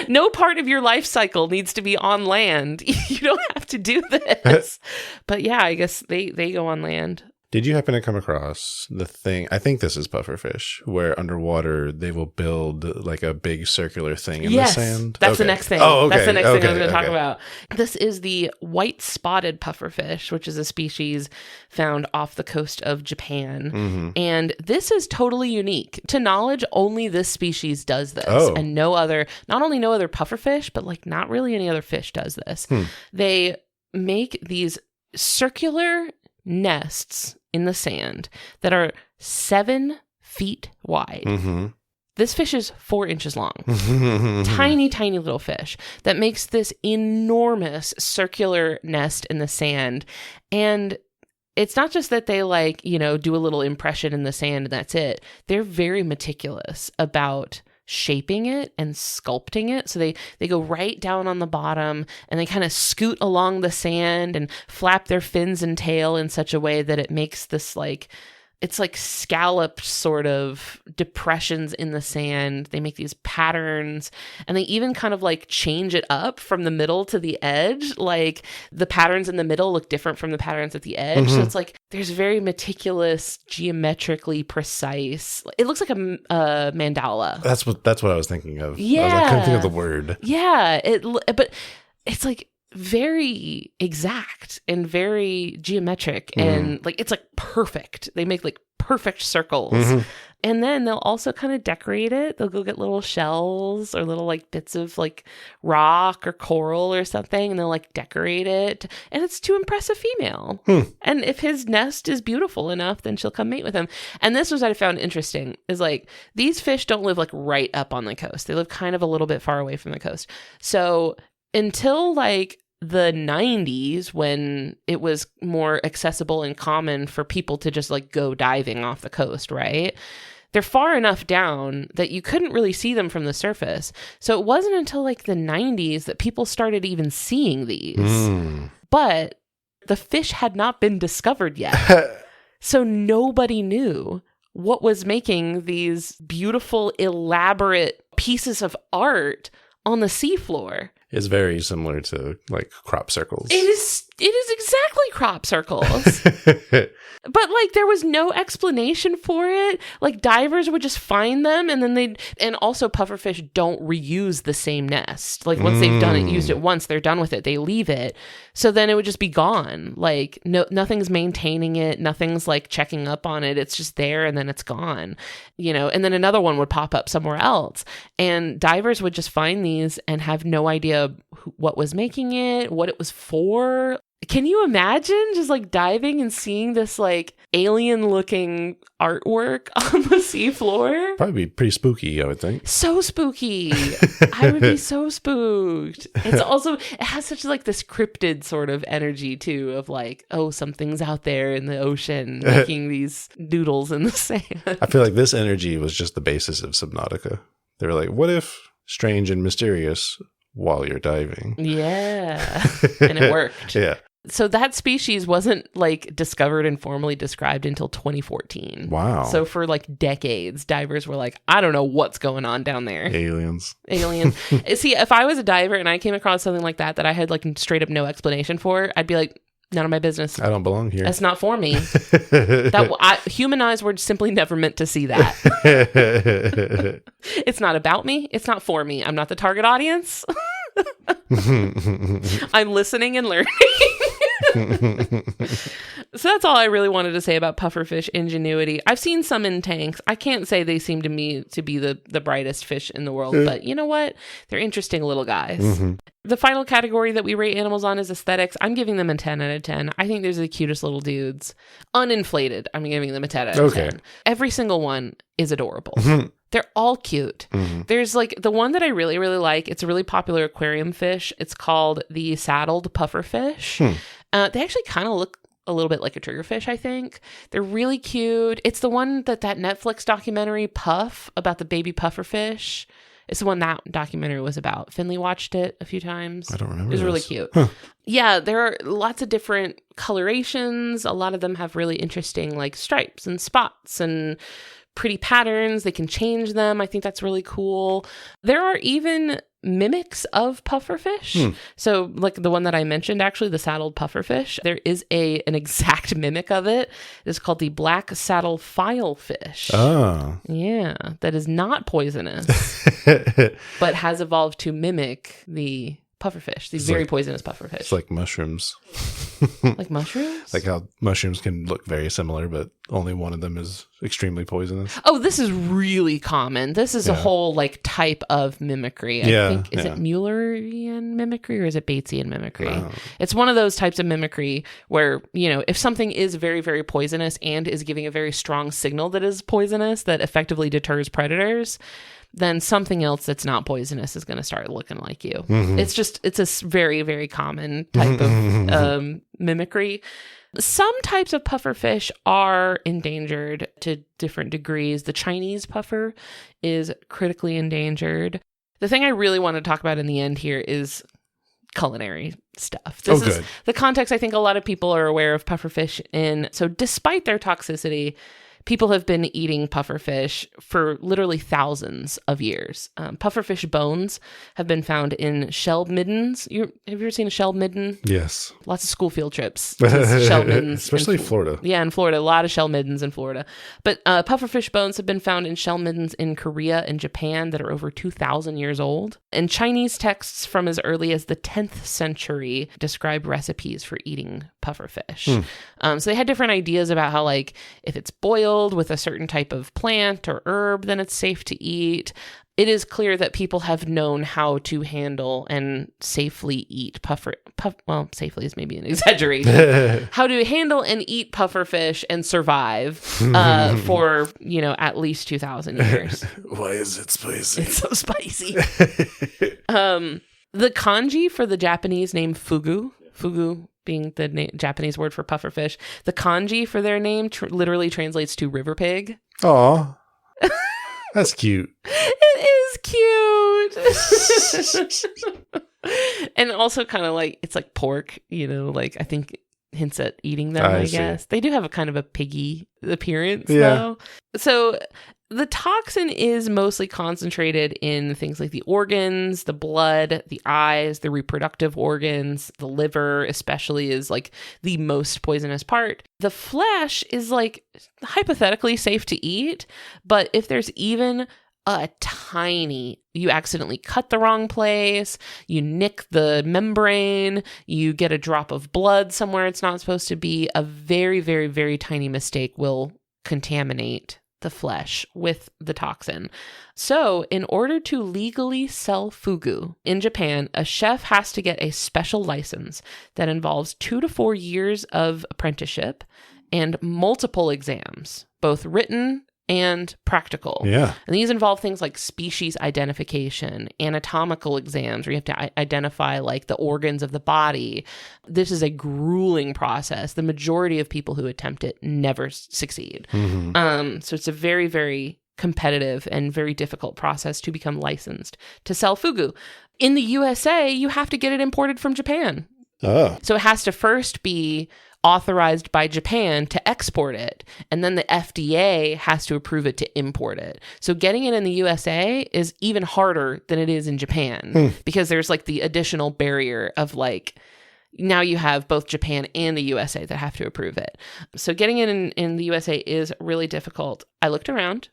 [SPEAKER 1] No part of your life cycle needs to be on land. You don't have to do this. But yeah, I guess they go on land.
[SPEAKER 2] Did you happen to come across the thing? I think this is pufferfish, where underwater they will build like a big circular thing in the sand.
[SPEAKER 1] That's the next thing.
[SPEAKER 2] Oh, okay.
[SPEAKER 1] That's the next thing I was going to talk about. This is the white-spotted pufferfish, which is a species found off the coast of Japan. And this is totally unique. To knowledge, only this species does this. And not only no other pufferfish, but like not really any other fish does this. They make these circular nests in the sand that are 7 feet wide. This fish is 4 inches long. Tiny, tiny little fish that makes this enormous circular nest in the sand. And it's not just that they like, do a little impression in the sand and that's it. They're very meticulous about shaping it and sculpting it. So they go right down on the bottom and they kind of scoot along the sand and flap their fins and tail in such a way that it makes this like, it's like scalloped sort of depressions in the sand. They make these patterns and they even kind of like change it up from the middle to the edge. Like the patterns in the middle look different from the patterns at the edge. So it's like there's very meticulous, geometrically precise. It looks like a mandala.
[SPEAKER 2] That's what I was thinking of.
[SPEAKER 1] Yeah.
[SPEAKER 2] I couldn't think of the word.
[SPEAKER 1] Yeah. But it's like very exact and very geometric and like it's like perfect. They make like perfect circles. And then they'll also kind of decorate it. They'll go get little shells or little like bits of like rock or coral or something and they'll like decorate it. And it's to impress a female. And if his nest is beautiful enough, then she'll come mate with him. And this was what I found interesting is like these fish don't live like right up on the coast. They live kind of a little bit far away from the coast. So until like the 90s, when it was more accessible and common for people to just like go diving off the coast, right? They're far enough down that you couldn't really see them from the surface. So it wasn't until like the 90s that people started even seeing these. But the fish had not been discovered yet. So nobody knew what was making these beautiful, elaborate pieces of art on the seafloor.
[SPEAKER 2] It's very similar to like crop circles.
[SPEAKER 1] It is exactly crop circles. But like there was no explanation for it. Like divers would just find them and then and also pufferfish don't reuse the same nest. Like once they've done it, used it once, they're done with it. They leave it. So then it would just be gone. Like nothing's maintaining it. Nothing's like checking up on it. It's just there and then it's gone, and then another one would pop up somewhere else. And divers would just find these and have no idea what was making it, what it was for. Can you imagine just like diving and seeing this like alien looking artwork on the seafloor?
[SPEAKER 2] Probably be pretty spooky, I would think.
[SPEAKER 1] So spooky. I would be so spooked. It has such like this cryptid sort of energy too of like, oh, something's out there in the ocean making these doodles in the sand.
[SPEAKER 2] I feel like this energy was just the basis of Subnautica. They were like, what if strange and mysterious while you're diving?
[SPEAKER 1] Yeah. And it worked.
[SPEAKER 2] Yeah.
[SPEAKER 1] So that species wasn't like discovered and formally described until 2014.
[SPEAKER 2] Wow.
[SPEAKER 1] So for like decades, divers were like, I don't know what's going on down there.
[SPEAKER 2] Aliens.
[SPEAKER 1] See, if I was a diver and I came across something like that I had like straight up no explanation for, I'd be like, none of my business.
[SPEAKER 2] I don't belong here.
[SPEAKER 1] That's not for me. Human eyes were simply never meant to see that. It's not about me. It's not for me. I'm not the target audience. I'm listening and learning. So that's all I really wanted to say about pufferfish ingenuity. I've seen some in tanks. I can't say they seem to me to be the brightest fish in the world, but you know what? They're interesting little guys. The final category that we rate animals on is aesthetics. I'm giving them a 10 out of 10. I think they're the cutest little dudes. Uninflated, I'm giving them a 10 out of 10. Every single one is adorable. They're all cute. There's like the one that I really, really like. It's a really popular aquarium fish. It's called the saddled pufferfish. They actually kind of look a little bit like a triggerfish, I think. They're really cute. It's the one that Netflix documentary Puff about the baby pufferfish. It's the one that documentary was about. Finley watched it a few times.
[SPEAKER 2] I don't remember.
[SPEAKER 1] It was really cute. Yeah, there are lots of different colorations. A lot of them have really interesting like stripes and spots and pretty patterns. They can change them. I think that's really cool. There are even mimics of pufferfish. So like the one that I mentioned, actually, the saddled pufferfish, there is an exact mimic of it. It's called the black saddle filefish.
[SPEAKER 2] Oh.
[SPEAKER 1] Yeah, that is not poisonous, but has evolved to mimic the pufferfish, the very poisonous pufferfish.
[SPEAKER 2] It's like mushrooms.
[SPEAKER 1] Like mushrooms?
[SPEAKER 2] Like how mushrooms can look very similar, but only one of them is extremely poisonous.
[SPEAKER 1] Oh, this is really common. This is a whole like type of mimicry. I think, is it Muellerian mimicry or is it Batesian mimicry? Oh. It's one of those types of mimicry where, you know, if something is very, very poisonous and is giving a very strong signal that is poisonous that effectively deters predators, then something else that's not poisonous is going to start looking like you. It's a very, very common type of mimicry. Some types of pufferfish are endangered to different degrees. The Chinese puffer is critically endangered. The thing I really want to talk about in the end here is culinary stuff. This is the context I think a lot of people are aware of pufferfish in. So despite their toxicity, people have been eating pufferfish for literally thousands of years. Pufferfish bones have been found in shell middens. Have you ever seen a shell midden?
[SPEAKER 2] Yes.
[SPEAKER 1] Lots of school field trips to shell middens.
[SPEAKER 2] Especially Florida.
[SPEAKER 1] Yeah, in Florida. A lot of shell middens in Florida. But pufferfish bones have been found in shell middens in Korea and Japan that are over 2,000 years old. And Chinese texts from as early as the 10th century describe recipes for eating pufferfish. So they had different ideas about how, like, if it's boiled with a certain type of plant or herb, then it's safe to eat. It is clear that people have known how to handle and safely eat well, safely is maybe an exaggeration. How to handle and eat pufferfish and survive for, you know, at least 2,000 years.
[SPEAKER 2] Why is it spicy?
[SPEAKER 1] It's so spicy. The kanji for the Japanese name fugu being the Japanese word for pufferfish, the kanji for their name literally translates to river pig.
[SPEAKER 2] Aw. That's cute.
[SPEAKER 1] It is cute. And also kind of like, it's like pork, you know, like I think hints at eating them, I guess. They do have a kind of a piggy appearance, though. So the toxin is mostly concentrated in things like the organs, the blood, the eyes, the reproductive organs, the liver especially is like the most poisonous part. The flesh is like hypothetically safe to eat, but if there's even you accidentally cut the wrong place, you nick the membrane, you get a drop of blood somewhere it's not supposed to be, a very, very, very tiny mistake will contaminate the flesh with the toxin. So in order to legally sell fugu in Japan, a chef has to get a special license that involves 2 to 4 years of apprenticeship and multiple exams, both written and practical.
[SPEAKER 2] Yeah.
[SPEAKER 1] And these involve things like species identification, anatomical exams where you have to identify like the organs of the body. This is a grueling process. The majority of people who attempt it never succeed. So it's a very, very competitive and very difficult process to become licensed to sell fugu. In the USA, you have to get it imported from Japan. Oh. So it has to first be authorized by Japan to export it, and then the FDA has to approve it to import it. So getting it in the USA is even harder than it is in Japan because there's like the additional barrier of like, now you have both Japan and the USA that have to approve it. So getting it in the USA is really difficult. I looked around.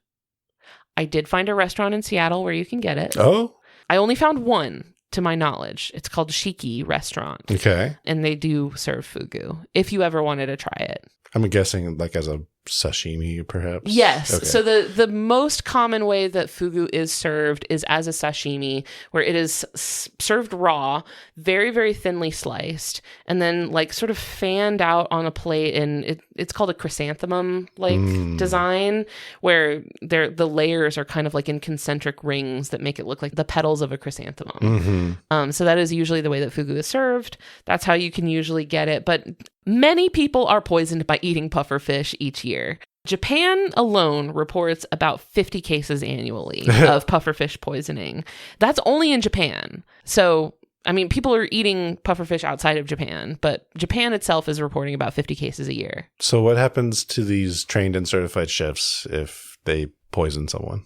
[SPEAKER 1] I did find a restaurant in Seattle where you can get it.
[SPEAKER 2] Oh.
[SPEAKER 1] I only found one, to my knowledge. It's called Shiki Restaurant.
[SPEAKER 2] Okay.
[SPEAKER 1] And they do serve fugu, if you ever wanted to try it.
[SPEAKER 2] I'm guessing like as a sashimi, perhaps?
[SPEAKER 1] Yes.
[SPEAKER 2] Okay.
[SPEAKER 1] So the most common way that fugu is served is as a sashimi, where it is served raw, very, very thinly sliced, and then like sort of fanned out on a plate. And it's called a chrysanthemum like design, where the layers are kind of like in concentric rings that make it look like the petals of a chrysanthemum. So that is usually the way that fugu is served. That's how you can usually get it. But many people are poisoned by eating pufferfish each year. Japan alone reports about 50 cases annually of pufferfish poisoning. That's only in Japan. So, I mean, people are eating pufferfish outside of Japan, but Japan itself is reporting about 50 cases a year.
[SPEAKER 2] So what happens to these trained and certified chefs if they poison someone?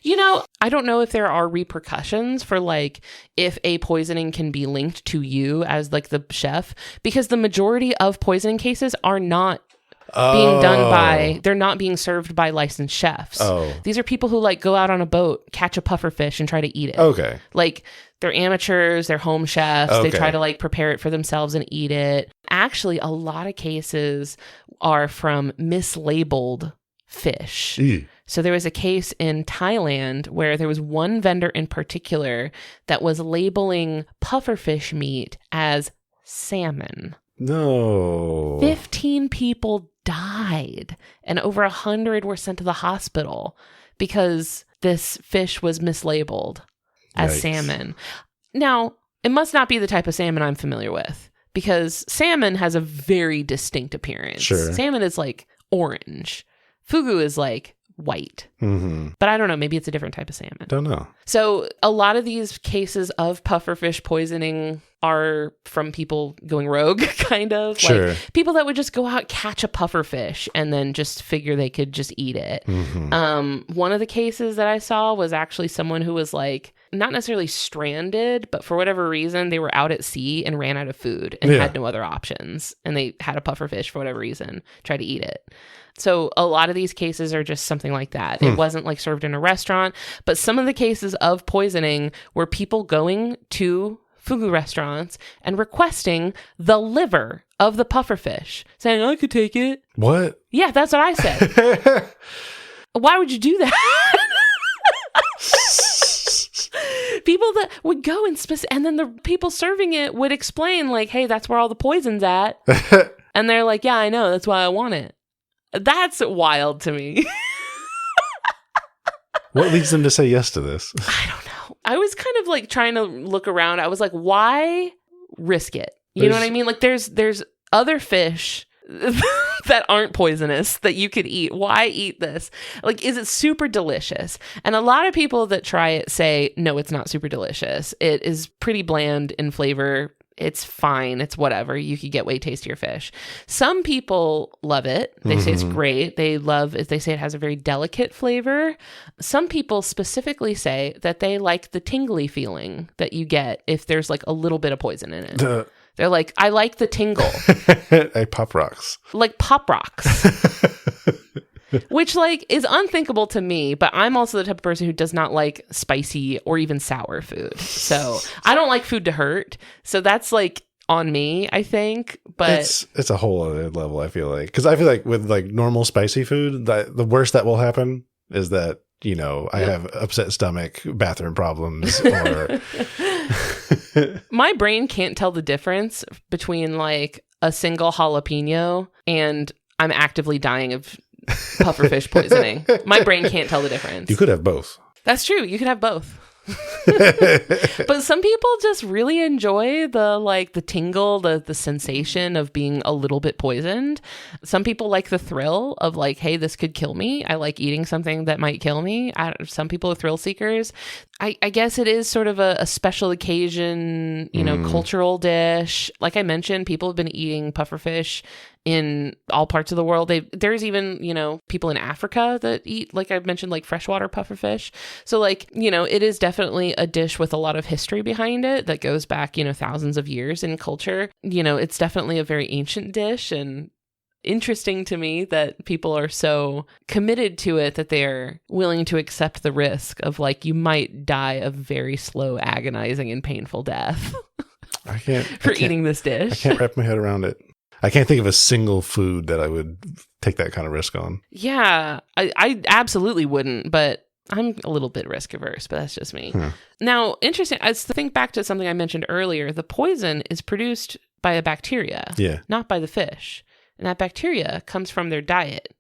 [SPEAKER 1] I don't know if there are repercussions for like if a poisoning can be linked to you as like the chef, because the majority of poisoning cases are not being done by, they're not being served by licensed chefs. These are people who like go out on a boat, catch a pufferfish and try to eat it.
[SPEAKER 2] Okay.
[SPEAKER 1] Like they're amateurs, they're home chefs. They try to like prepare it for themselves and eat it. Actually, a lot of cases are from mislabeled fish. So there was a case in Thailand where there was one vendor in particular that was labeling pufferfish meat as salmon.
[SPEAKER 2] No.
[SPEAKER 1] 15 people died and over 100 were sent to the hospital because this fish was mislabeled as salmon. Now, it must not be the type of salmon I'm familiar with, because salmon has a very distinct appearance.
[SPEAKER 2] Sure.
[SPEAKER 1] Salmon is like orange. Fugu is like white. But I don't know. Maybe it's a different type of salmon.
[SPEAKER 2] Don't know.
[SPEAKER 1] So a lot of these cases of pufferfish poisoning are from people going rogue, kind of.
[SPEAKER 2] Sure.
[SPEAKER 1] Like people that would just go out, catch a pufferfish, and then just figure they could just eat it. One of the cases that I saw was actually someone who was like, not necessarily stranded, but for whatever reason, they were out at sea and ran out of food and had no other options. And they had a pufferfish for whatever reason, tried to eat it. So a lot of these cases are just something like that. It wasn't like served in a restaurant, but some of the cases of poisoning were people going to fugu restaurants and requesting the liver of the pufferfish, saying, I could take it.
[SPEAKER 2] What?
[SPEAKER 1] Yeah, that's what I said. Why would you do that? People that would go and then the people serving it would explain like, hey, that's where all the poison's at. And they're like, yeah, I know. That's why I want it. That's wild to me.
[SPEAKER 2] What leads them to say yes to this?
[SPEAKER 1] I don't know. I was kind of like trying to look around. I was like, why risk it? You know what I mean? Like there's other fish that aren't poisonous that you could eat. Why eat this? Like, is it super delicious? And a lot of people that try it say, no, it's not super delicious. It is pretty bland in flavor. It's fine. It's whatever. You could get way tastier fish. Some people love it. They say it's great. They say it has a very delicate flavor. Some people specifically say that they like the tingly feeling that you get if there's like a little bit of poison in it. They're like, I like the tingle.
[SPEAKER 2] Like Pop Rocks.
[SPEAKER 1] Like Pop Rocks. Which like is unthinkable to me, but I'm also the type of person who does not like spicy or even sour food. So I don't like food to hurt. So that's like on me, I think. But
[SPEAKER 2] it's a whole other level, I feel like. Because I feel like with like normal spicy food, the worst that will happen is that, you know, I have upset stomach, bathroom problems, or
[SPEAKER 1] my brain can't tell the difference between like a single jalapeno and I'm actively dying of pufferfish poisoning. My brain can't tell the difference.
[SPEAKER 2] You could have both.
[SPEAKER 1] That's true. You could have both. But some people just really enjoy the tingle, the sensation of being a little bit poisoned. Some people like the thrill of like, hey, this could kill me. I like eating something that might kill me. Some people are thrill seekers. I guess it is sort of a special occasion, you know, cultural dish. Like I mentioned, people have been eating pufferfish in all parts of the world. There's even, you know, people in Africa that eat, like I've mentioned, like freshwater pufferfish. So like, you know, it is definitely a dish with a lot of history behind it that goes back, you know, thousands of years in culture. You know, it's definitely a very ancient dish, and interesting to me that people are so committed to it that they're willing to accept the risk of like, you might die a very slow, agonizing, and painful death for eating this dish.
[SPEAKER 2] I can't wrap my head around it. I can't think of a single food that I would take that kind of risk on.
[SPEAKER 1] Yeah, I absolutely wouldn't, but I'm a little bit risk averse, but that's just me. Now, interesting, I think back to something I mentioned earlier. The poison is produced by a bacteria, not by the fish. And that bacteria comes from their diet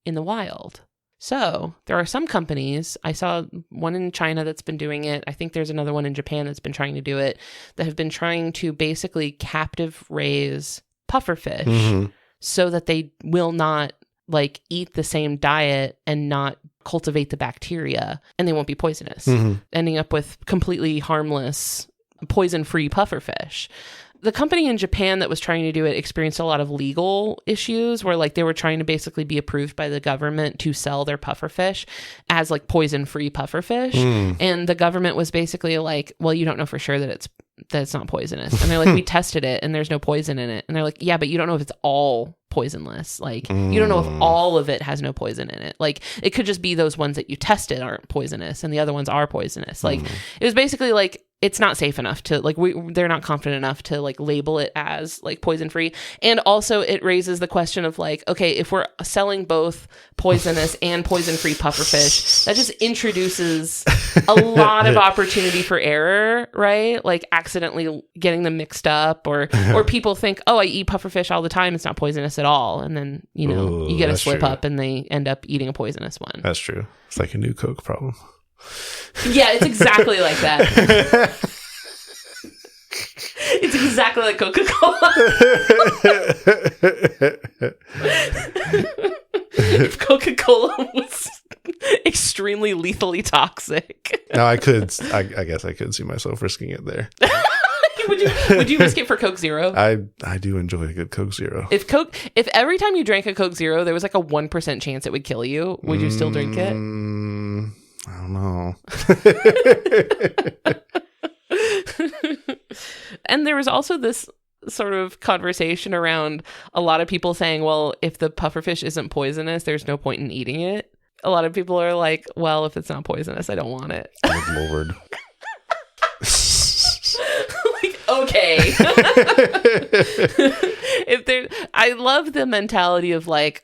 [SPEAKER 1] in the wild. So there are some companies, I saw one in China that's been doing it. I think there's another one in Japan that's been trying to do it, that have been trying to basically captive raise pufferfish so that they will not like eat the same diet and not cultivate the bacteria, and they won't be poisonous, ending up with completely harmless, poison-free pufferfish. the company in Japan that was trying to do it experienced a lot of legal issues where like they were trying to basically be approved by the government to sell their pufferfish as like poison-free pufferfish. And the government was basically like, well, you don't know for sure that it's not poisonous. And they're like, we tested it and there's no poison in it. And they're like, yeah, but you don't know if it's all poisonless. Like, you don't know if all of it has no poison in it. Like, it could just be those ones that you tested aren't poisonous and the other ones are poisonous. Like, it was basically like, it's not safe enough to like they're not confident enough to like label it as like poison free. And also it raises the question of like, okay, if we're selling both poisonous and poison free pufferfish, that just introduces a lot of opportunity for error, right? Like accidentally getting them mixed up or people think, oh, I eat pufferfish all the time, it's not poisonous at all. And then, you know, you get a slip up and they end up eating a poisonous one.
[SPEAKER 2] That's true. It's like a new Coke problem.
[SPEAKER 1] Yeah, it's exactly like that. It's exactly like Coca-Cola. If Coca-Cola was extremely lethally toxic.
[SPEAKER 2] No, I guess I could see myself risking it there.
[SPEAKER 1] Would you risk it for Coke Zero?
[SPEAKER 2] I do enjoy a good Coke Zero.
[SPEAKER 1] If every time you drank a Coke Zero there was like a 1% chance it would kill you, would you still drink it?
[SPEAKER 2] I don't know.
[SPEAKER 1] And there was also this sort of conversation around a lot of people saying, well, if the pufferfish isn't poisonous, there's no point in eating it. A lot of people are like, well, if it's not poisonous, I don't want it.
[SPEAKER 2] Good Lord.
[SPEAKER 1] Like, okay. I love the mentality of like,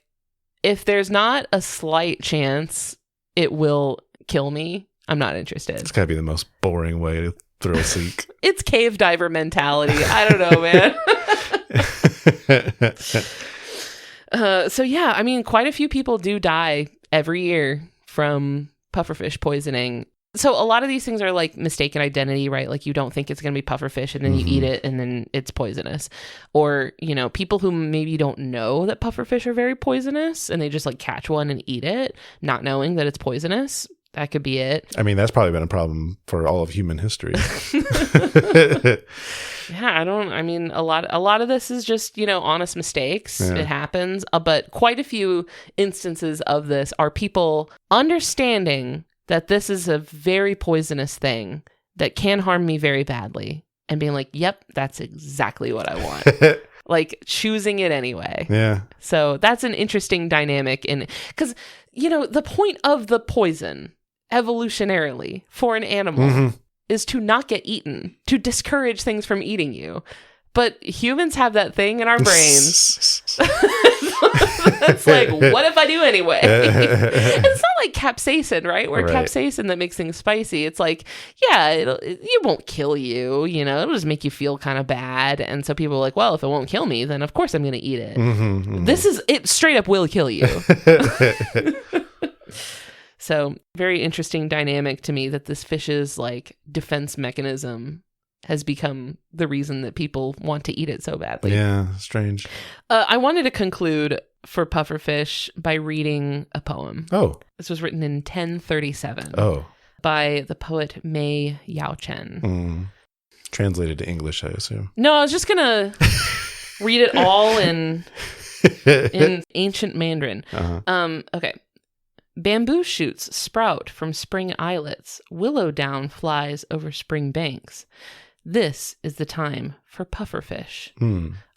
[SPEAKER 1] if there's not a slight chance it will kill me, I'm not interested. It's
[SPEAKER 2] gotta be the most boring way to thrill seek.
[SPEAKER 1] It's cave diver mentality. I don't know, man. So yeah, I mean, quite a few people do die every year from pufferfish poisoning. So a lot of these things are like mistaken identity, right? Like you don't think it's going to be pufferfish and then you eat it and then it's poisonous. Or, you know, people who maybe don't know that pufferfish are very poisonous and they just like catch one and eat it, not knowing that it's poisonous. That could be it.
[SPEAKER 2] I mean, that's probably been a problem for all of human history.
[SPEAKER 1] Yeah, a lot of this is just, you know, honest mistakes. Yeah. It happens. But quite a few instances of this are people understanding that this is a very poisonous thing that can harm me very badly and being like, yep, that's exactly what I want. Like choosing it anyway.
[SPEAKER 2] Yeah.
[SPEAKER 1] So that's an interesting dynamic because, you know, the point of the poison evolutionarily for an animal is to not get eaten, to discourage things from eating you. But humans have that thing in our brains. It's like, what if I do anyway? It's not like capsaicin, right? Where capsaicin that makes things spicy. It's like, yeah, it won't kill you, you know, it'll just make you feel kind of bad. And so people are like, well, if it won't kill me, then of course I'm going to eat it. It straight up will kill you. So very interesting dynamic to me that this fish's like defense mechanism has become the reason that people want to eat it so badly.
[SPEAKER 2] Yeah, strange.
[SPEAKER 1] I wanted to conclude for pufferfish by reading a poem.
[SPEAKER 2] Oh.
[SPEAKER 1] This was written in 1037.
[SPEAKER 2] Oh.
[SPEAKER 1] By the poet Mei Yao Chen.
[SPEAKER 2] Translated to English, I assume.
[SPEAKER 1] No, I was just going to read it all in ancient Mandarin. Okay. Bamboo shoots sprout from spring islets. Willow down flies over spring banks. This is the time for pufferfish.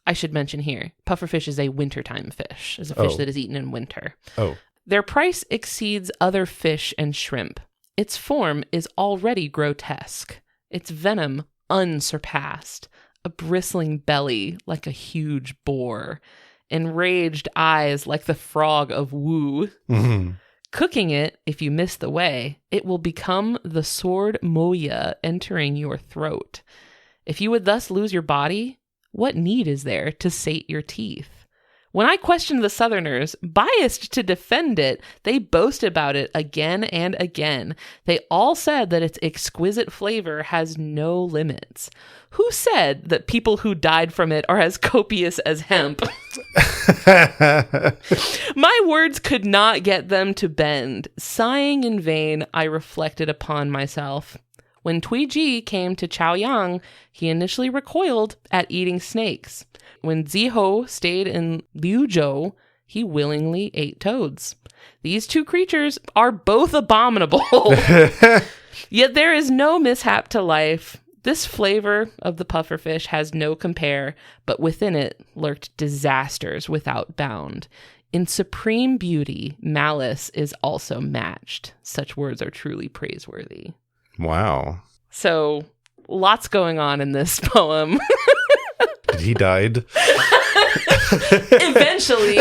[SPEAKER 1] I should mention here, pufferfish is a wintertime fish. It's a fish that is eaten in winter. Their price exceeds other fish and shrimp. Its form is already grotesque. Its venom unsurpassed. A bristling belly like a huge boar. Enraged eyes like the frog of Wu. Cooking it, if you miss the way, it will become the sword moya entering your throat. If you would thus lose your body, what need is there to sate your teeth? When I questioned the Southerners, biased to defend it, they boast about it again and again. They all said that its exquisite flavor has no limits. Who said that people who died from it are as copious as hemp? My words could not get them to bend. Sighing in vain, I reflected upon myself. When Tuiji came to Chaoyang, he initially recoiled at eating snakes. When Ziho stayed in Liuzhou, he willingly ate toads. These two creatures are both abominable. Yet there is no mishap to life. This flavor of the pufferfish has no compare, but within it lurked disasters without bound. In supreme beauty, malice is also matched. Such words are truly praiseworthy.
[SPEAKER 2] Wow.
[SPEAKER 1] So, lots going on in this poem.
[SPEAKER 2] He died.
[SPEAKER 1] Eventually.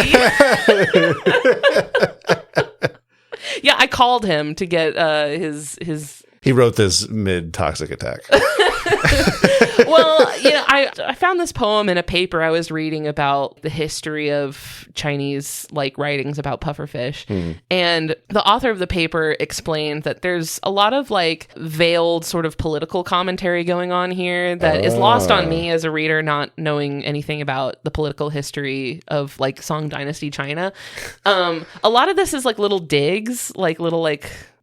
[SPEAKER 1] Yeah, I called him to get his...
[SPEAKER 2] He wrote this mid-toxic attack.
[SPEAKER 1] Well, I found this poem in a paper I was reading about the history of Chinese writings about pufferfish. And the author of the paper explained that there's a lot of veiled sort of political commentary going on here that is lost on me as a reader, not knowing anything about the political history of Song Dynasty China. A lot of this is little digs, little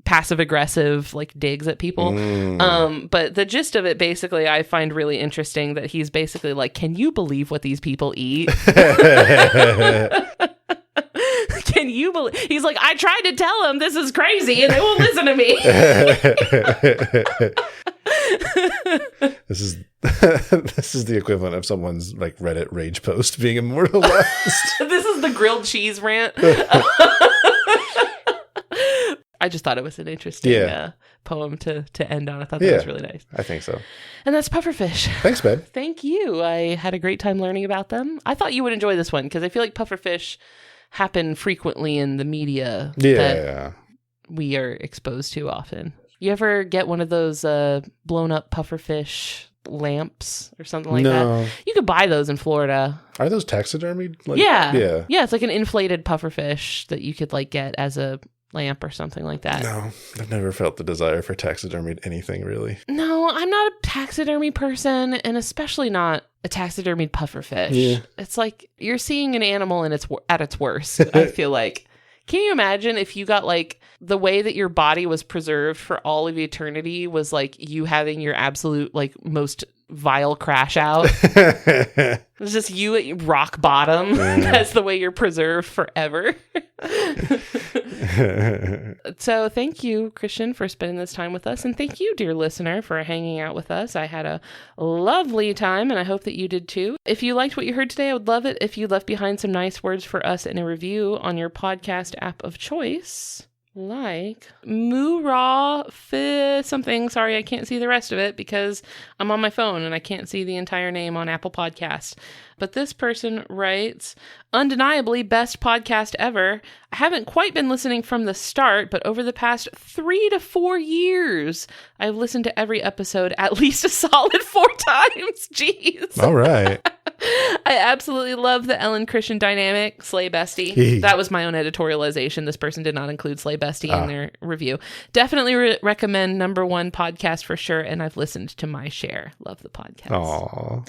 [SPEAKER 1] passive-aggressive digs at people. But the gist of it, basically, I find really interesting that he's basically can you believe what these people eat? Can you believe? He's like, I tried to tell them this is crazy and they won't listen to me.
[SPEAKER 2] This is the equivalent of someone's Reddit rage post being immortalized.
[SPEAKER 1] This is the grilled cheese rant. I just thought it was an interesting poem to end on. I thought that was really nice.
[SPEAKER 2] I think so.
[SPEAKER 1] And that's pufferfish.
[SPEAKER 2] Thanks, babe.
[SPEAKER 1] Thank you. I had a great time learning about them. I thought you would enjoy this one because I feel like pufferfish happen frequently in the media that we are exposed to often. You ever get one of those blown up pufferfish lamps or something like that? You could buy those in Florida.
[SPEAKER 2] Are those taxidermied?
[SPEAKER 1] Yeah, it's like an inflated pufferfish that you could get as a lamp or something like that.
[SPEAKER 2] No, I've never felt the desire for taxidermied anything, really.
[SPEAKER 1] No, I'm not a taxidermy person, and especially not a taxidermied pufferfish. Yeah. It's like you're seeing an animal and it's at its worst, I feel like. Can you imagine if you got the way that your body was preserved for all of eternity was you having your absolute most vile crash out? It's just you at rock bottom. That's the way you're preserved forever. So thank you, Christian, for spending this time with us. And thank you, dear listener, for hanging out with us. I had a lovely time, and I hope that you did too. If you liked what you heard today, I would love it if you left behind some nice words for us in a review on your podcast app of choice. Like something. Sorry, I can't see the rest of it because I'm on my phone and I can't see the entire name on Apple Podcasts. But this person writes, undeniably best podcast ever. I haven't quite been listening from the start, but over the past 3 to 4 years, I've listened to every episode at least a solid 4 times. Jeez.
[SPEAKER 2] All right.
[SPEAKER 1] I absolutely love the Ellen Christian dynamic. Slay Bestie. That was my own editorialization. This person did not include Slay Bestie in their review. Definitely recommend #1 podcast for sure. And I've listened to my share. Love the podcast.
[SPEAKER 2] Aww.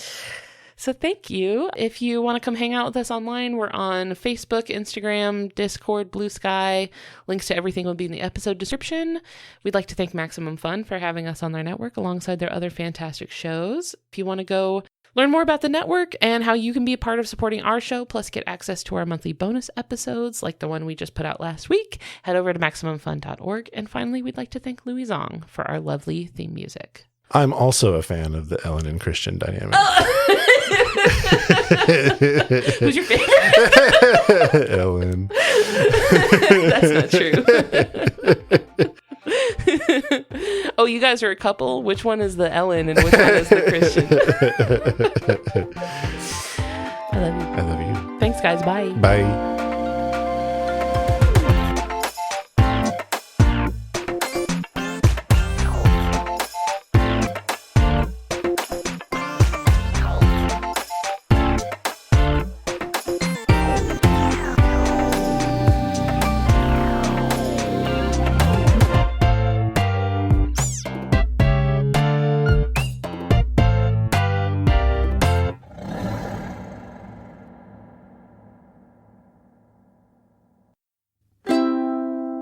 [SPEAKER 1] So thank you. If you want to come hang out with us online, we're on Facebook, Instagram, Discord, Blue Sky. Links to everything will be in the episode description. We'd like to thank Maximum Fun for having us on their network alongside their other fantastic shows. If you want to go learn more about the network and how you can be a part of supporting our show, plus get access to our monthly bonus episodes like the one we just put out last week, head over to MaximumFun.org. And finally, we'd like to thank Louis Zong for our lovely theme music.
[SPEAKER 2] I'm also a fan of the Ellen and Christian dynamic.
[SPEAKER 1] Who's your favorite?
[SPEAKER 2] Ellen.
[SPEAKER 1] That's not true. Oh, you guys are a couple? Which one is the Ellen and which one is the Christian? I love you.
[SPEAKER 2] I love you.
[SPEAKER 1] Thanks, guys. Bye.
[SPEAKER 2] Bye.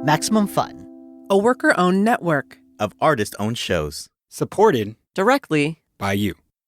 [SPEAKER 7] Maximum Fun,
[SPEAKER 8] a worker-owned network
[SPEAKER 7] of artist-owned shows. Supported
[SPEAKER 8] directly
[SPEAKER 7] by you.